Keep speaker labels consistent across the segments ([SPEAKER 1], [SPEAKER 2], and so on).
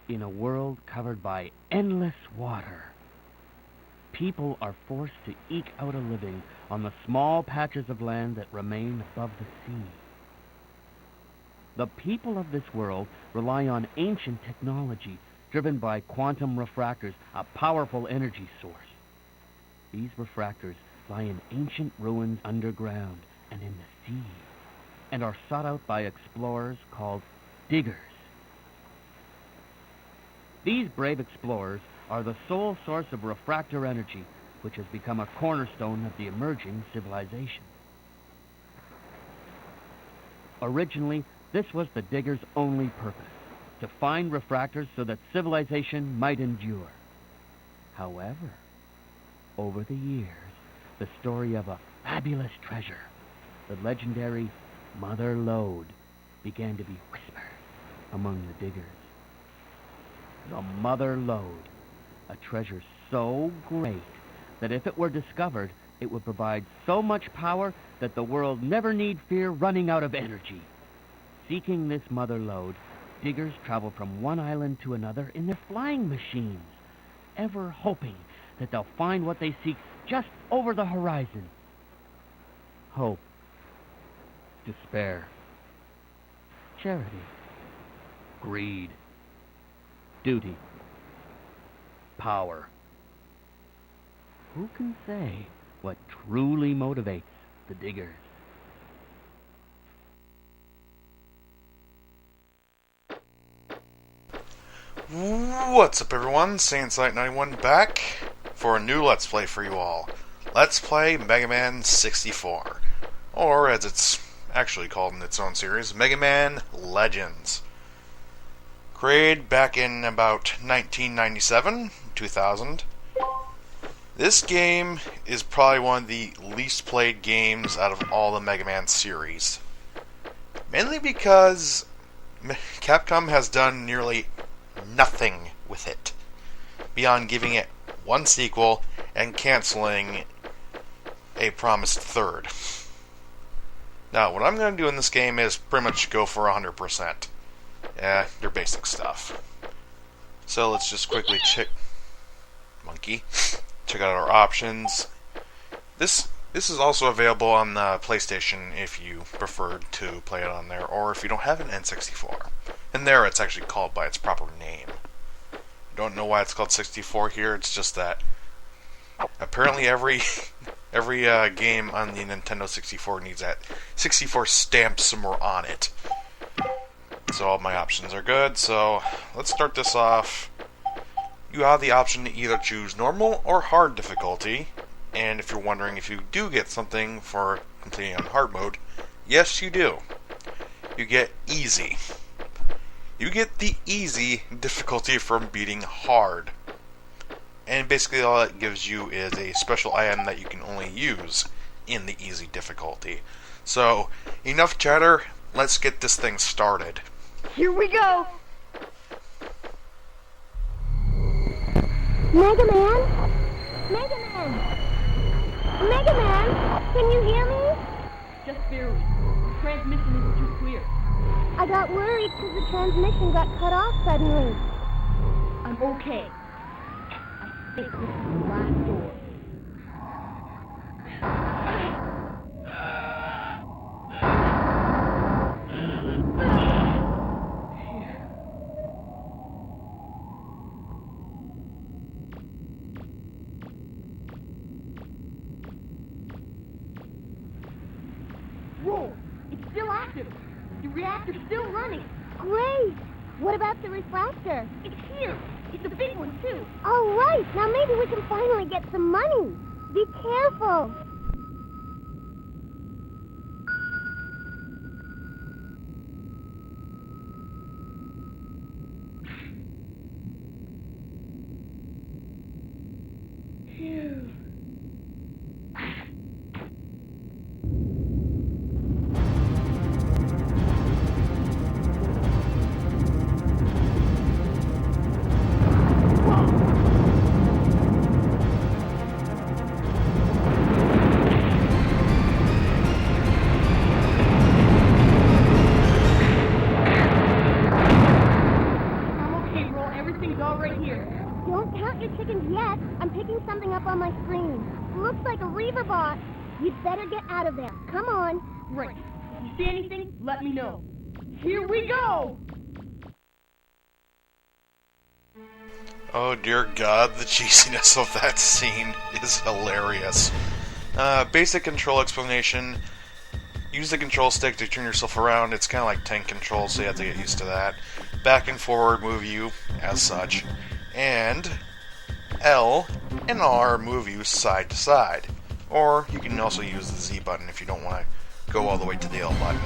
[SPEAKER 1] In a world covered by endless water, people are forced to eke out a living on the small patches of land that remain above the sea. The people of this world rely on ancient technology driven by quantum refractors, a powerful energy source. These refractors lie in ancient ruins underground and in the sea, and are sought out by explorers called diggers. These brave explorers are the sole source of refractor energy, which has become a cornerstone of the emerging civilization. Originally, this was the diggers' only purpose, to find refractors so that civilization might endure. However, over the years, the story of a fabulous treasure, the legendary Mother Lode, began to be whispered among the diggers. The Mother Lode, a treasure so great that if it were discovered, it would provide so much power that the world never need fear running out of energy. Seeking this Mother Lode, diggers travel from one island to another in their flying machines, ever hoping that they'll find what they seek just over the horizon. Hope, despair, charity, greed, duty, power. Who can say what truly motivates the diggers?
[SPEAKER 2] What's up everyone, Saiyan91 back for a new Let's Play for you all. Let's play Megaman 64, or as it's actually called in its own series, Megaman Legends. Created back in about 1997, 2000. This game is probably one of the least played games out of all the Mega Man series. Mainly because Capcom has done nearly nothing with it, beyond giving it one sequel and canceling a promised third. Now, what I'm going to do in this game is pretty much go for 100%. Yeah, your basic stuff. So let's just quickly check out our options. This is also available on the PlayStation if you prefer to play it on there, or if you don't have an N64. And there it's actually called by its proper name. Don't know why it's called 64 here, it's just that apparently every game on the Nintendo 64 needs that 64 stamp somewhere on it. So all my options are good, so let's start this off. You have the option to either choose normal or hard difficulty, and if you're wondering if you do get something for completing on hard mode, yes you do. You get easy. You get the easy difficulty from beating hard. And basically all it gives you is a special item that you can only use in the easy difficulty. So, enough chatter, let's get this thing started.
[SPEAKER 3] Here we go! Megaman? Megaman! Megaman! Can you hear me?
[SPEAKER 4] Just barely. The transmission isn't too clear.
[SPEAKER 3] I got worried because the transmission got cut off suddenly.
[SPEAKER 4] I'm okay. I think this is the last door. Whoa! It's still active! The reactor's still running!
[SPEAKER 3] Great! What about the refractor?
[SPEAKER 4] It's here! It's a big one, too!
[SPEAKER 3] All right! Now maybe we can finally get some money! Be careful!
[SPEAKER 4] Phew.
[SPEAKER 3] Reaverbot. You'd better get out of there. Come on.
[SPEAKER 4] Right. If you see anything, let me know. Here we go!
[SPEAKER 2] Oh dear God, the cheesiness of that scene is hilarious. Basic control explanation. Use the control stick to turn yourself around. It's kind of like tank control, so you have to get used to that. Back and forward move you as such. And L and R move you side to side. Or you can also use the Z button if you don't want to go all the way to the L button.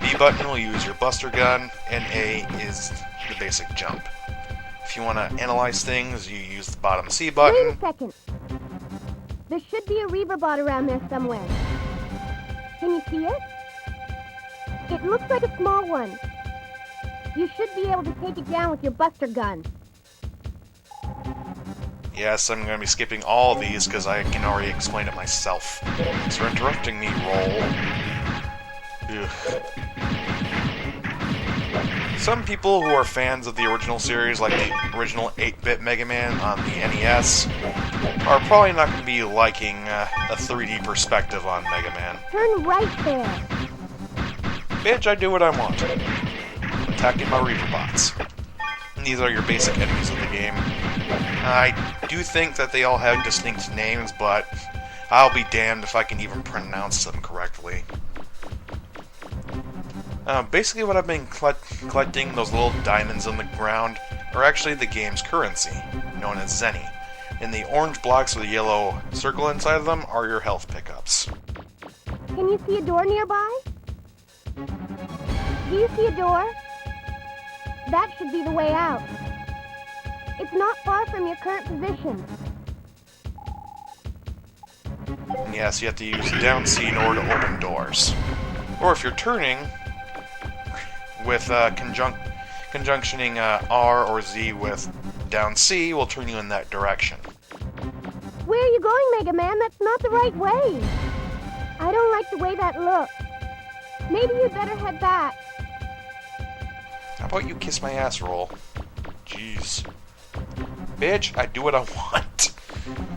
[SPEAKER 2] B button will use your buster gun, and A is the basic jump. If you want to analyze things, you use the bottom C button.
[SPEAKER 3] Wait a second. There should be a Reaverbot around there somewhere. Can you see it? It looks like a small one. You should be able to take it down with your buster gun.
[SPEAKER 2] Yes, I'm going to be skipping all of these because I can already explain it myself. Thanks for interrupting me, Roll. Ugh. Some people who are fans of the original series, like the original 8-bit Mega Man on the NES, are probably not going to be liking a 3D perspective on Mega Man.
[SPEAKER 3] Turn right there.
[SPEAKER 2] Bitch, I do what I want. I'm attacking my Reaverbots. And these are your basic enemies of the game. I do think that they all have distinct names, but I'll be damned if I can even pronounce them correctly. Basically what I've been collecting, those little diamonds on the ground, are actually the game's currency, known as Zenny. And the orange blocks with a yellow circle inside of them are your health pickups.
[SPEAKER 3] Can you see a door nearby? Do you see a door? That should be the way out. It's not far from your current position.
[SPEAKER 2] And yes, you have to use down C in order to open doors. Or if you're turning, with conjunctioning R or Z with down C will turn you in that direction.
[SPEAKER 3] Where are you going, Mega Man? That's not the right way. I don't like the way that looks. Maybe you'd better head back.
[SPEAKER 2] How about you kiss my ass, Roll? Jeez. Bitch, I do what I want.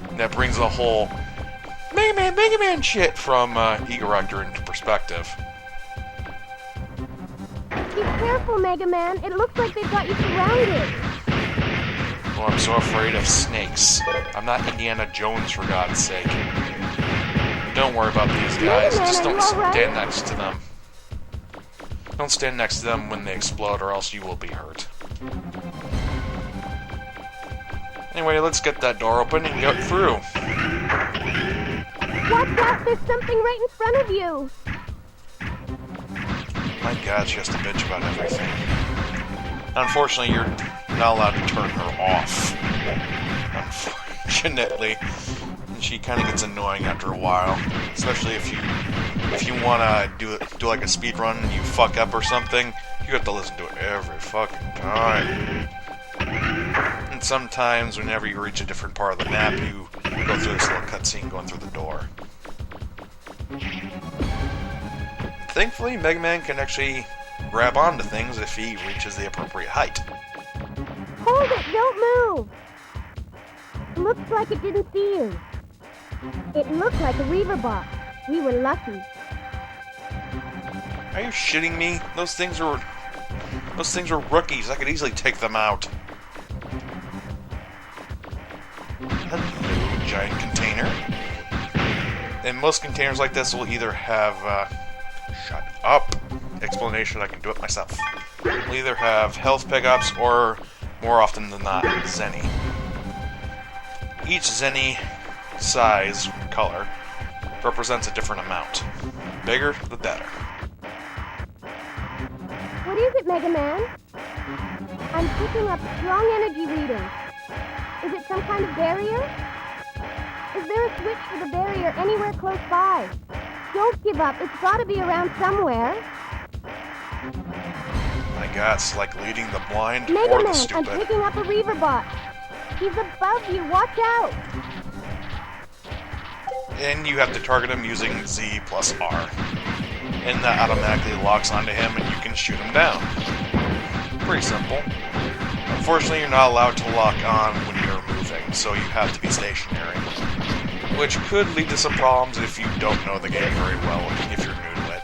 [SPEAKER 2] And that brings the whole Mega Man shit from Egorector into perspective.
[SPEAKER 3] Be careful, Mega Man. It looks like they've got you surrounded.
[SPEAKER 2] Oh, I'm so afraid of snakes. I'm not Indiana Jones, for God's sake. Don't worry about these guys.
[SPEAKER 3] Megaman,
[SPEAKER 2] Just
[SPEAKER 3] are you
[SPEAKER 2] don't
[SPEAKER 3] all right?
[SPEAKER 2] stand next to them. Don't stand next to them when they explode, or else you will be hurt. Anyway, let's get that door open and get through.
[SPEAKER 3] Watch out, there's something right in front of you.
[SPEAKER 2] My God, she has to bitch about everything. Unfortunately, you're not allowed to turn her off. Unfortunately. And she kind of gets annoying after a while. Especially if you want to do like a speed run and you fuck up or something, you have to listen to it every fucking time. And sometimes, whenever you reach a different part of the map, you go through this little cutscene going through the door. Thankfully, Mega Man can actually grab onto things if he reaches the appropriate height.
[SPEAKER 3] Hold it, don't move. Looks like it didn't see you. It looked like a Reaverbot. We were lucky.
[SPEAKER 2] Are you shitting me? Those things were rookies. I could easily take them out. Hello, giant container. And most containers like this will either have shut up. Explanation, I can do it myself. Will either have health pickups or, more often than not, Zenny. Each Zenny size, color, represents a different amount. Bigger, the better.
[SPEAKER 3] What is it, Mega Man? I'm picking up strong energy readings. Is it some kind of barrier? Is there a switch for the barrier anywhere close by? Don't give up. It's got to be around somewhere.
[SPEAKER 2] My God, it's like leading the blind
[SPEAKER 3] Mega
[SPEAKER 2] or the
[SPEAKER 3] Man, I'm
[SPEAKER 2] stupid.
[SPEAKER 3] picking up a Reaverbot. He's above you. Watch out.
[SPEAKER 2] And you have to target him using Z plus R. And that automatically locks onto him and you can shoot him down. Pretty simple. Unfortunately, you're not allowed to lock on when you're moving, so you have to be stationary. which could lead to some problems if you don't know the game very well, if you're new to it.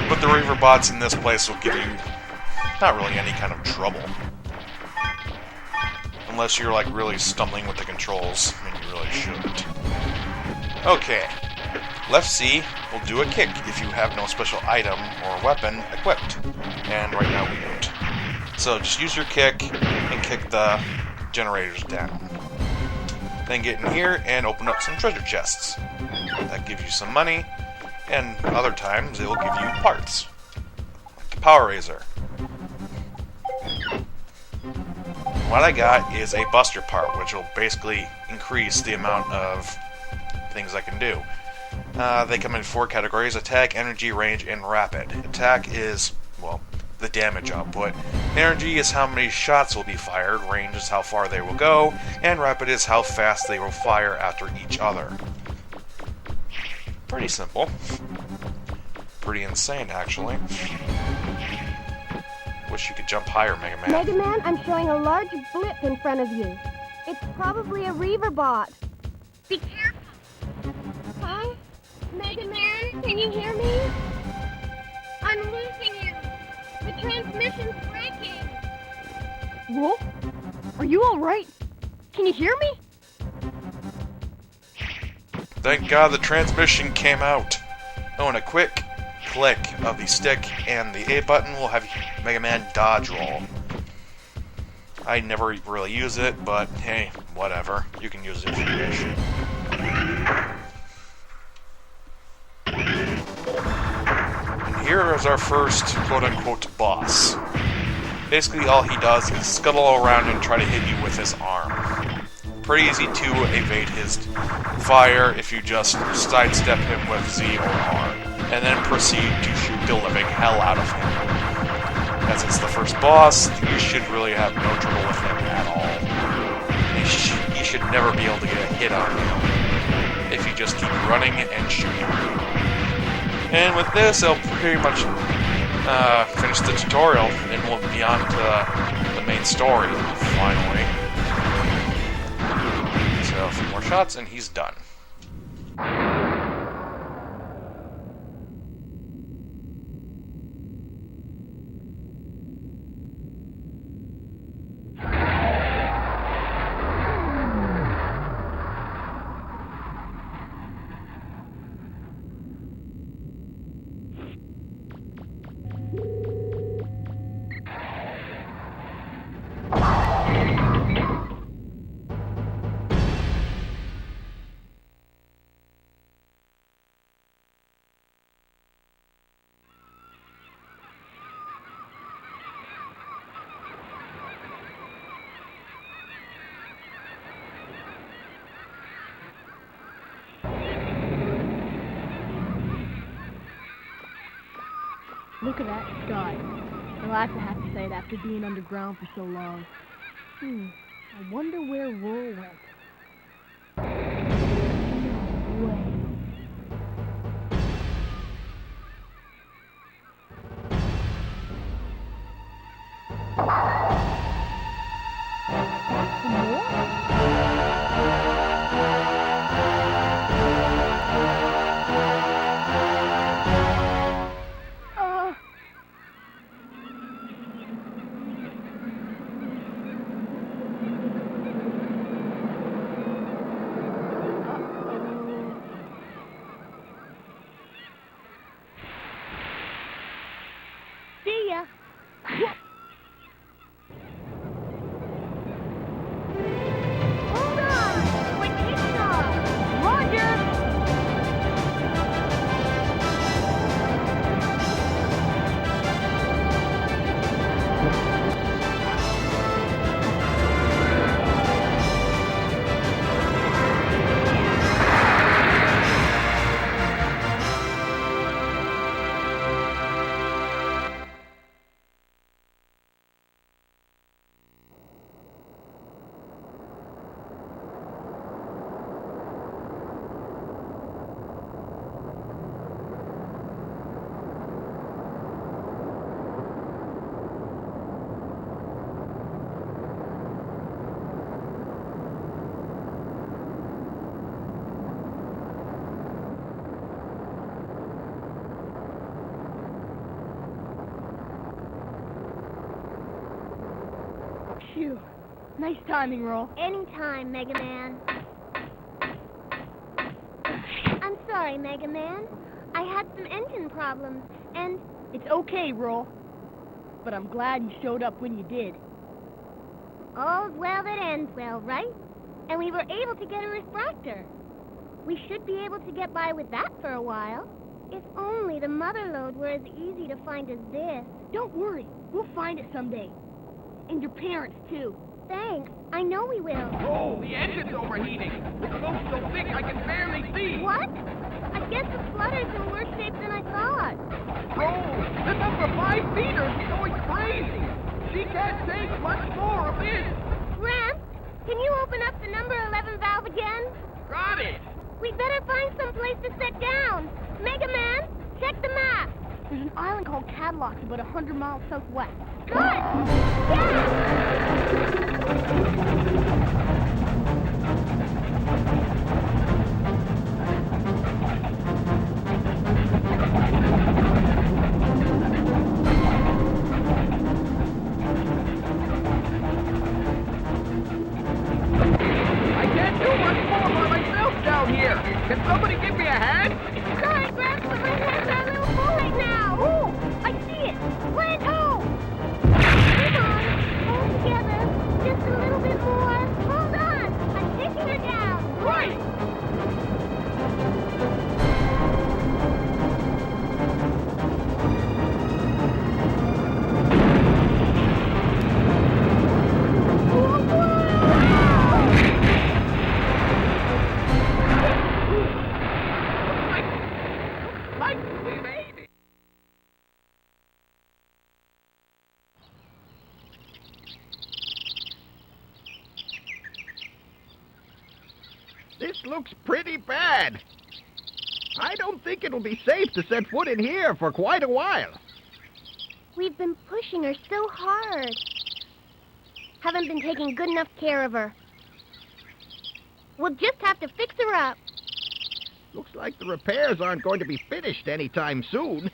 [SPEAKER 2] But the Reaver bots in this place will give you not really any kind of trouble. Unless you're like really stumbling with the controls, and you really shouldn't. Okay, left C will do a kick if you have no special item or weapon equipped, and right now we don't. So just use your kick and kick the generators down. Then get in here and open up some treasure chests. That gives you some money, and other times it will give you parts, like the Power Razor. What I got is a buster part, which will basically increase the amount of things I can do. They come in 4 categories: attack, energy, range, and rapid. Attack is, well, the damage output. Energy is how many shots will be fired, range is how far they will go, and rapid is how fast they will fire after each other. Pretty simple. Pretty insane, actually. Wish you could jump higher, Megaman.
[SPEAKER 3] Megaman, I'm showing a large blip in front of you. It's probably a Reaver bot.
[SPEAKER 4] Be careful.
[SPEAKER 3] Huh? Megaman, can you hear me?
[SPEAKER 4] I'm losing you.
[SPEAKER 3] The transmission's breaking.
[SPEAKER 4] Wolf? Are you alright? Can you hear me?
[SPEAKER 2] Thank God the transmission came out. Oh, and a quick click of the stick and the A button will have Mega Man dodge roll. I never really use it, but hey, whatever. You can use it if you wish. And here is our first quote-unquote boss. Basically all he does is scuttle around and try to hit you with his arm. Pretty easy to evade his fire if you just sidestep him with Z or R, and then proceed to shoot the living hell out of him. As it's the first boss, you should really have no trouble with him at all. You should never be able to get a hit on him if you just keep running and shooting. And with this, I'll pretty much finish the tutorial, and we'll be on to the main story, finally. So, a few more shots, and he's done.
[SPEAKER 4] Look at that sky. Well, I have to say it after being underground for so long. I wonder where Roll went. No way. Phew. Nice timing, Roll.
[SPEAKER 3] Anytime, Mega Man. I'm sorry, Mega Man. I had some engine problems, and
[SPEAKER 4] It's okay, Roll. But I'm glad you showed up when you did.
[SPEAKER 3] all's well that ends well, right? And we were able to get a refractor. We should be able to get by with that for a while. If only the mother lode were as easy to find as this.
[SPEAKER 4] Don't worry. We'll find it someday. And your parents, too.
[SPEAKER 3] Thanks. I know we will.
[SPEAKER 5] Oh, the engine's overheating. The smoke's so thick I can barely see.
[SPEAKER 3] What? I guess the flutter's in worse shape than I thought.
[SPEAKER 5] Bro, the number 5 feeder's going crazy. She can't take much more of this.
[SPEAKER 3] Gramps, can you open up the number 11 valve again?
[SPEAKER 5] Got it.
[SPEAKER 3] We'd better find some place to set down. Mega Man, check the map.
[SPEAKER 4] There's an island called Cadillac about 100 miles southwest.
[SPEAKER 3] Good. Yeah.
[SPEAKER 5] I can't do much more by myself down here. Can somebody give me a hand?
[SPEAKER 3] Sorry, Gramps, but my hands are a little full right now. Ooh, I see it. Plateau. Come on, hold together. Just a little bit more. Hold on. I'm taking her down.
[SPEAKER 5] Right. Like we made it.
[SPEAKER 6] This looks pretty bad. I don't think it'll be safe to set foot in here for quite a while.
[SPEAKER 3] We've been pushing her so hard. Haven't been taking good enough care of her. We'll just have to fix her up.
[SPEAKER 6] Looks like the repairs aren't going to be finished anytime soon.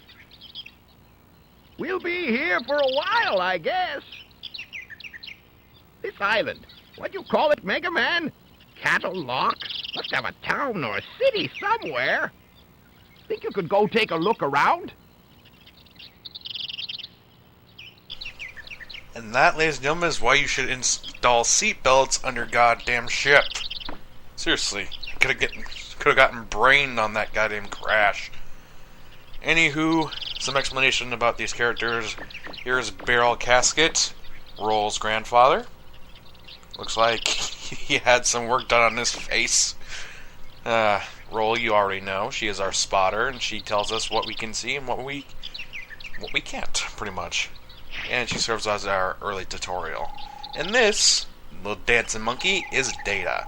[SPEAKER 6] We'll be here for a while, I guess. This island, what do you call it, Mega Man? Cattle Locks? Must have a town or a city somewhere. Think you could go take a look around?
[SPEAKER 2] And that, ladies and gentlemen, is why you should install seatbelts on your goddamn ship. Seriously, could have gotten brained on that goddamn crash. Anywho, some explanation about these characters. Here's Barrel Casket, Roll's grandfather. Looks like he had some work done on his face. Roll, you already know. She is our spotter, and she tells us what we can see and what we can't, pretty much. And she serves as our early tutorial. And this little dancing monkey is Data.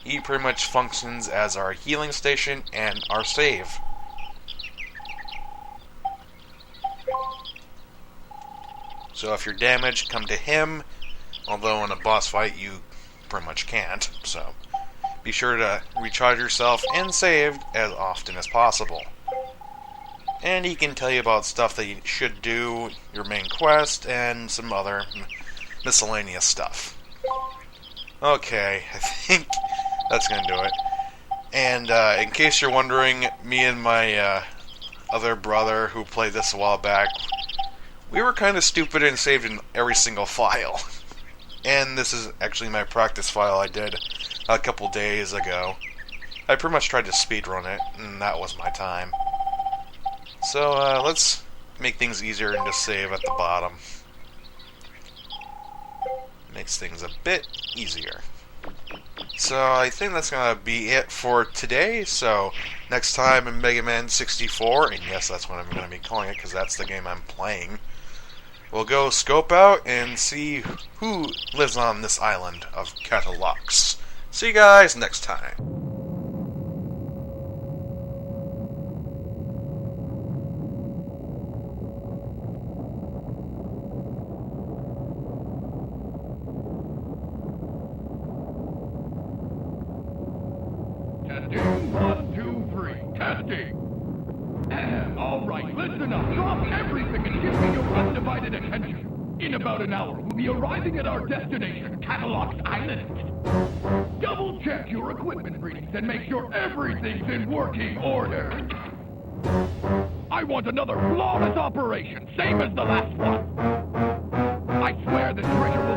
[SPEAKER 2] He pretty much functions as our healing station and our save. So if you're damaged, come to him. Although in a boss fight you pretty much can't. So be sure to recharge yourself and save as often as possible. And he can tell you about stuff that you should do, your main quest, and some other miscellaneous stuff. Okay, I think that's going to do it. And in case you're wondering, me and my other brother who played this a while back, we were kind of stupid and saved in every single file. And this is actually my practice file I did a couple days ago. I pretty much tried to speedrun it, and that was my time. So let's make things easier and just save at the bottom. Makes things a bit easier. So I think that's going to be it for today. So next time in Mega Man 64, and yes, that's what I'm going to be calling it because that's the game I'm playing, we'll go scope out and see who lives on this island of Catalox. See you guys next time.
[SPEAKER 5] Testing. 1, 2, 3. Testing. All right, listen up. Drop everything and give me your undivided attention. In about an hour, we'll be arriving at our destination, Catalog's Island. Double check your equipment readings and make sure everything's in working order. I want another flawless operation, same as the last one. I swear this treasure will